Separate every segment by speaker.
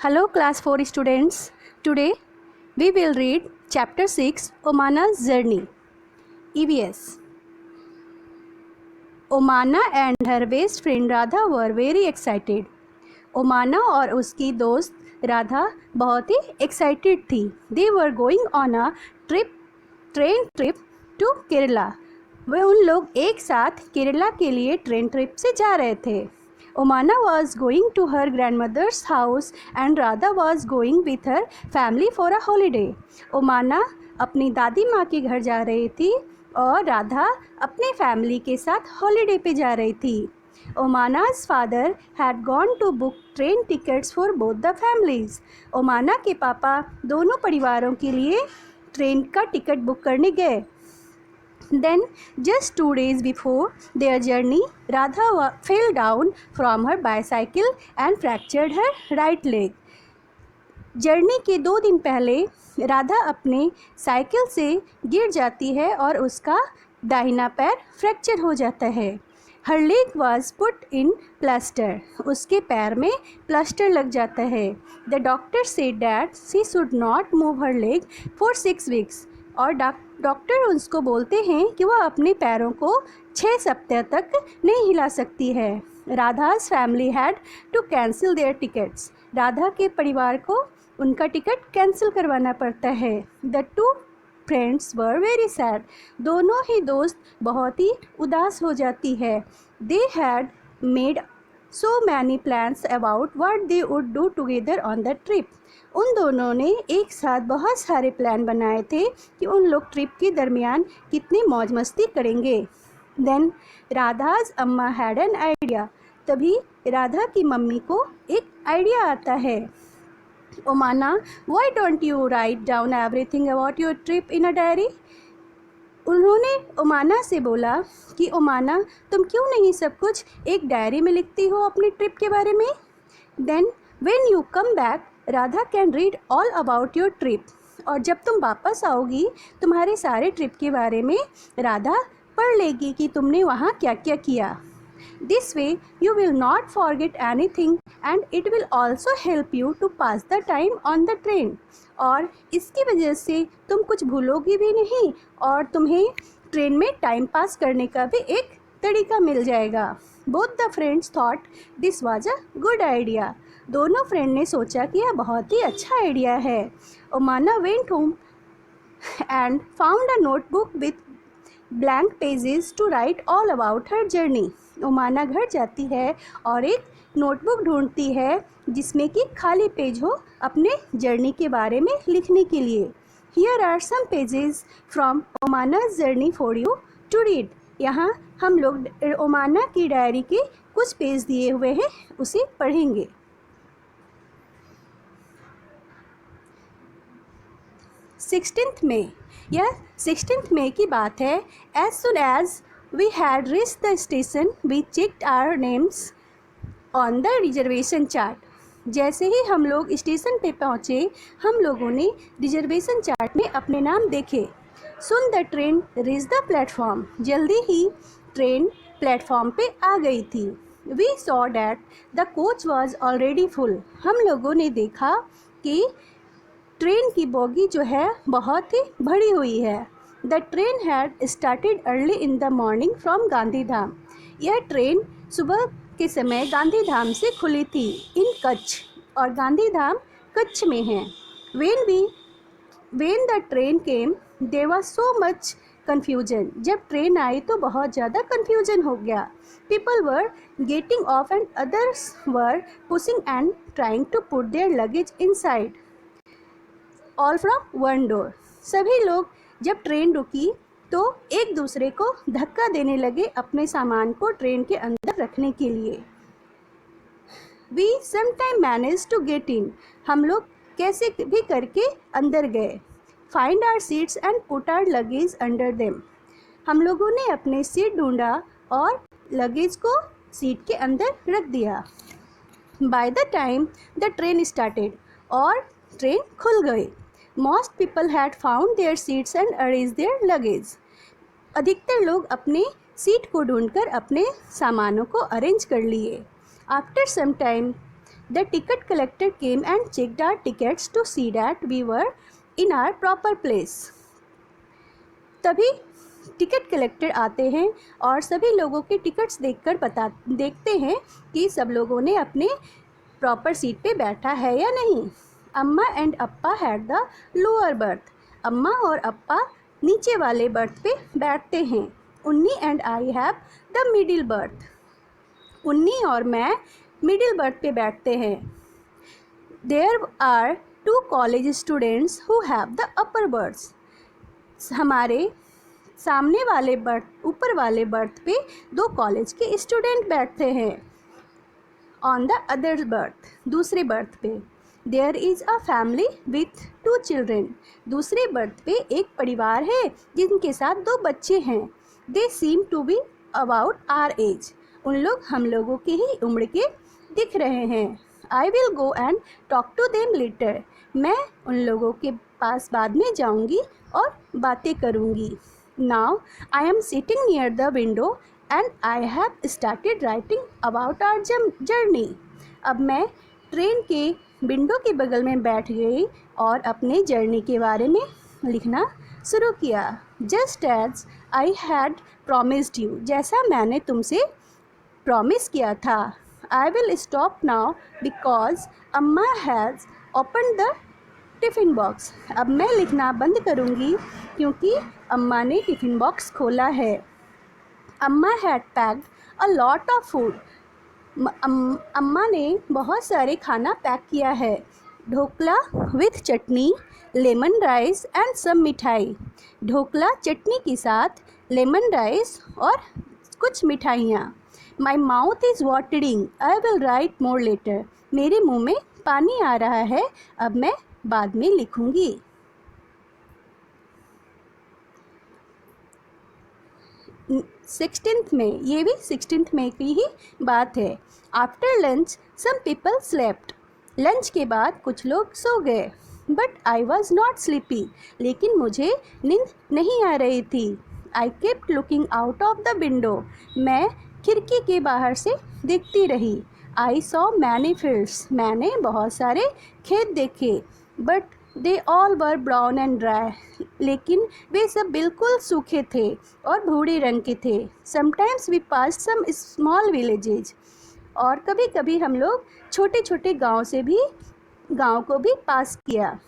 Speaker 1: Hello class 4 students. Today we will read chapter 6 Omana's Journey. EVS. Omana and her best friend Radha were very excited. ओमाना और उसकी दोस्त राधा बहुत ही excited थी. They were going on a train trip to Kerala. वे उन लोग एक साथ केरला के लिए ट्रेन ट्रिप से जा रहे थे. Omana was going to her grand mother's house and Radha was going with her family for a holiday. Omana अपनी दादी माँ के घर जा रही थी और राधा अपने फैमिली के साथ हॉलीडे पे जा रही थी. Omana's father had gone to book train tickets for both the families. ओमाना के पापा दोनों परिवारों के लिए ट्रेन का टिकट बुक करने गए. Then just 2 days before their journey, Radha fell down from her bicycle and fractured her right leg. Journey के 2 दिन पहले राधा अपने साइकिल से गिर जाती है और उसका दाहिना पैर फ्रैक्चर हो जाता है. Her leg was put in plaster. उसके पैर में प्लास्टर लग जाता है. The doctor said that she should not move her leg for 6 weeks. और डॉक्टर उसको बोलते हैं कि वह अपने पैरों को 6 सप्ताह तक नहीं हिला सकती है. राधा's family had to cancel their tickets. Radha के परिवार को उनका टिकट कैंसिल करवाना पड़ता है. The two friends were very sad. दोनों ही दोस्त बहुत ही उदास हो जाती है. They had made so many plans about what they would do together on the trip. उन दोनों ने एक साथ बहुत सारे प्लान बनाए थे कि उन लोग ट्रिप के दरमियान कितनी मौज मस्ती करेंगे. देन राधाज अम्मा हैड एन आइडिया. तभी राधा की मम्मी को एक आइडिया आता है. Omana, why don't you write down everything about your trip in a diary? उन्होंने ओमाना से बोला कि ओमाना तुम क्यों नहीं सब कुछ एक डायरी में लिखती हो अपनी ट्रिप के बारे में. Then when you come back, Radha can read all about your trip. और जब तुम वापस आओगी तुम्हारे सारे ट्रिप के बारे में राधा पढ़ लेगी कि तुमने वहाँ क्या क्या किया. This way you will not forget anything and it will also help you to pass the time on the train. और इसकी वजह से तुम कुछ भूलोगी भी नहीं और तुम्हें ट्रेन में टाइम पास करने का भी एक तरीका मिल जाएगा. Both the friends thought this was a good idea. दोनों फ्रेंड ने सोचा कि यह बहुत ही अच्छा आइडिया है. Omana went home and found a notebook with blank pages to write all about her journey. ओमाना घर जाती है और एक नोटबुक ढूंढती है जिसमें कि खाली पेज हो अपने जर्नी के बारे में लिखने के लिए. Here are some pages from Omana's journey for you to read. यहाँ हम लोग ओमाना की डायरी के कुछ पेज दिए हुए हैं, उसे पढ़ेंगे. 16th May. यह 16th May की बात है. As soon as we had reached the station, we checked our names on the reservation chart. जैसे ही हम लोग स्टेशन पे पहुँचे हम लोगों ने रिजर्वेशन चार्ट में अपने नाम देखे. Soon the train reached the platform. जल्दी ही ट्रेन प्लेटफॉर्म पे आ गई थी. We saw that the coach was already full. हम लोगों ने देखा कि ट्रेन की बोगी जो है बहुत ही भरी हुई है. The train had started early in the morning from Gandhidham. यह ट्रेन सुबह के समय गांधीधाम से खुली थी इन कच्छ, और गांधीधाम कच्छ में है. When the train came, there was so much confusion. जब ट्रेन आई तो बहुत ज़्यादा confusion हो गया. People were getting off and others were pushing and trying to put their luggage inside. All from one door. सभी लोग जब ट्रेन रुकी तो एक दूसरे को धक्का देने लगे अपने सामान को ट्रेन के अंदर रखने के लिए. We sometime managed to get in. हम लोग कैसे भी करके अंदर गए. Find our seats and put our luggage under them. हम लोगों ने अपने सीट ढूंढा और लगेज को सीट के अंदर रख दिया. By the time the train started, और ट्रेन खुल गई. Most people had found their seats and arranged their luggage. अधिकतर लोग अपने सीट को ढूंढकर अपने सामानों को अरेंज कर लिए. After some time, the ticket collector came and checked our tickets to see that we were in our proper place. तभी टिकट कलेक्टर आते हैं और सभी लोगों के टिकट्स देखते हैं कि सब लोगों ने अपने प्रॉपर सीट पे बैठा है या नहीं। अम्मा and Appa had the lower berth. अम्मा और अप्पा नीचे वाले बर्थ पे बैठते हैं। Unni and I have the middle berth. Unni और मैं मिडिल बर्थ पे बैठते हैं। There are 2 college students who have the upper berth. हमारे सामने वाले बर्थ, ऊपर वाले बर्थ पे 2 कॉलेज के स्टूडेंट बैठते हैं। ऑन द अदर बर्थ, दूसरे बर्थ पे, there is a family with 2 children. दूसरे बर्थ पे एक परिवार है जिनके साथ 2 बच्चे हैं। They seem to be about our age. उन लोग हम लोगों की ही उम्र के दिख रहे हैं। I will go and talk to them later. मैं उन लोगों के पास बाद में जाऊंगी और बातें करूंगी। Now I am sitting near the window and I have started writing about our journey. अब मैं ट्रेन के विंडो के बगल में बैठ गई और अपने जर्नी के बारे में लिखना शुरू किया। Just as I had promised you. जैसा मैंने तुमसे प्रॉमिस किया था। I will stop now because Amma has open the tiffin box. अब मैं लिखना बंद करूँगी क्योंकि अम्मा ने टिफ़िन बॉक्स खोला है। अम्मा had packed a lot of food. अम्मा ने बहुत सारे खाना पैक किया है। Dhokla with chutney, lemon rice and some mithai. Dhokla चटनी के साथ लेमन राइस और कुछ मिठाइयाँ। My mouth is watering, I will write more later. मेरे मुंह में पानी आ रहा है, अब मैं बाद में लिखूँगी। 16th में, ये भी 16th में की ही बात है। After lunch some people slept. Lunch के बाद कुछ लोग सो गए। But I was not sleepy. लेकिन मुझे नींद नहीं आ रही थी। I kept looking out of the window. मैं खिड़की के बाहर से देखती रही। I saw many fields. मैंने बहुत सारे खेत देखे। But they all were brown and dry. लेकिन वे सब बिल्कुल सूखे थे और भूरे रंग के थे। Sometimes we pass some small villages. और कभी कभी हम लोग छोटे छोटे गाँव को भी पास किया।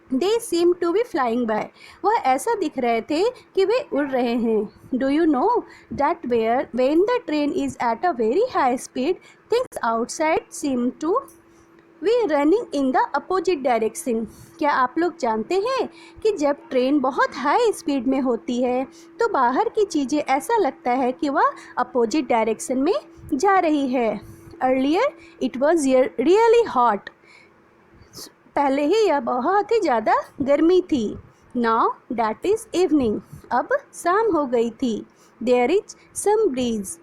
Speaker 1: They seem to be flying by. वह ऐसा दिख रहे थे कि वे उड़ रहे हैं। Do you know that when the train is at a very high speed things outside seem to we running in the opposite direction. क्या आप लोग जानते हैं कि जब ट्रेन बहुत हाई स्पीड में होती है तो बाहर की चीज़ें ऐसा लगता है कि वह अपोजिट डायरेक्शन में जा रही है। Earlier it was really hot. पहले ही यह बहुत ही ज़्यादा गर्मी थी। Now that is evening. अब शाम हो गई थी। There is some breeze.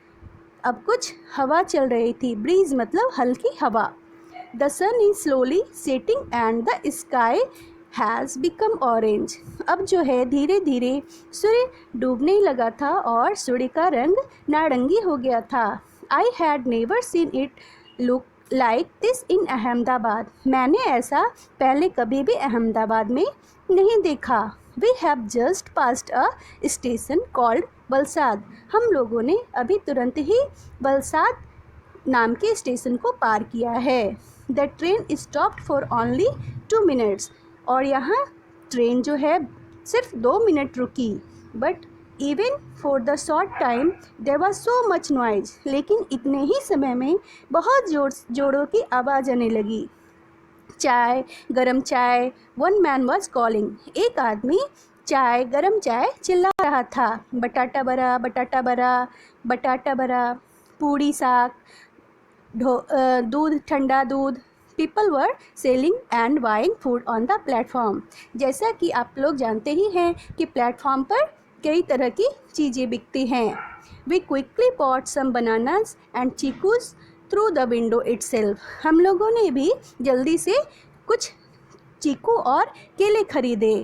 Speaker 1: अब कुछ हवा चल रही थी। ब्रीज मतलब हल्की हवा। The sun is slowly setting and the sky has become orange. अब जो है धीरे धीरे सूर्य डूबने लगा था और सूर्य का रंग नारंगी हो गया था। I had never seen it look like this in Ahmedabad. मैंने ऐसा पहले कभी भी अहमदाबाद में नहीं देखा। We have just passed a station called Valsad. हम लोगों ने अभी तुरंत ही वलसाद नाम के स्टेशन को पार किया है। The train stopped for only 2 minutes. और यहाँ ट्रेन जो है सिर्फ 2 मिनट रुकी। But even for the short time there was so much noise. लेकिन इतने ही समय में बहुत जोरों की आवाज़ आने लगी। चाय, गरम चाय। One man was calling. एक आदमी चाय, गरम चाय चिल्ला रहा था। बटाटा बरा, बटाटा बरा, बटाटा बरा। पूड़ी साग, दूध, ठंडा दूध। People were selling and buying food on the platform. जैसा कि आप लोग जानते ही हैं कि प्लेटफॉर्म पर कई तरह की चीज़ें बिकती हैं। We quickly bought some bananas and chikoos through the window itself. हम लोगों ने भी जल्दी से कुछ चीकू और केले खरीदे।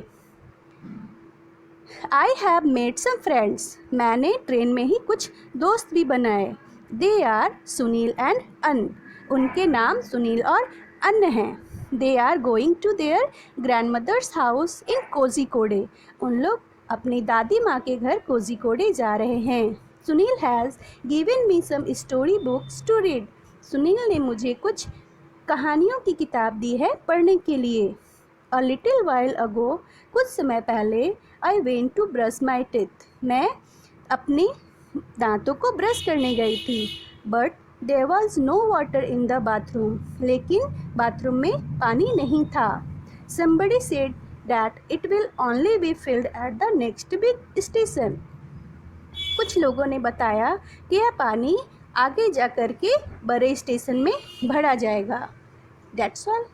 Speaker 1: I have made some friends. मैंने ट्रेन में ही कुछ दोस्त भी बनाए। दे आर सुनील एंड अन। उनके नाम सुनील और अन्य हैं। They are going to their grand mother's house in Kozhikode. उन लोग अपनी दादी माँ के घर कोझिकोडे जा रहे हैं। Sunil has given me some story books to read. Sunil ने मुझे कुछ कहानियों की किताब दी है पढ़ने के लिए। अ लिटिल वाइल अगो, कुछ समय पहले, I went to brush my teeth. मैं अपने दांतों को ब्रश करने गई थी। But there was no water in the bathroom. लेकिन बाथरूम में पानी नहीं था। Somebody said that it will only be filled at the next big station. कुछ लोगों ने बताया कि यह पानी आगे जा कर के बड़े स्टेशन में भरा जाएगा। That's all.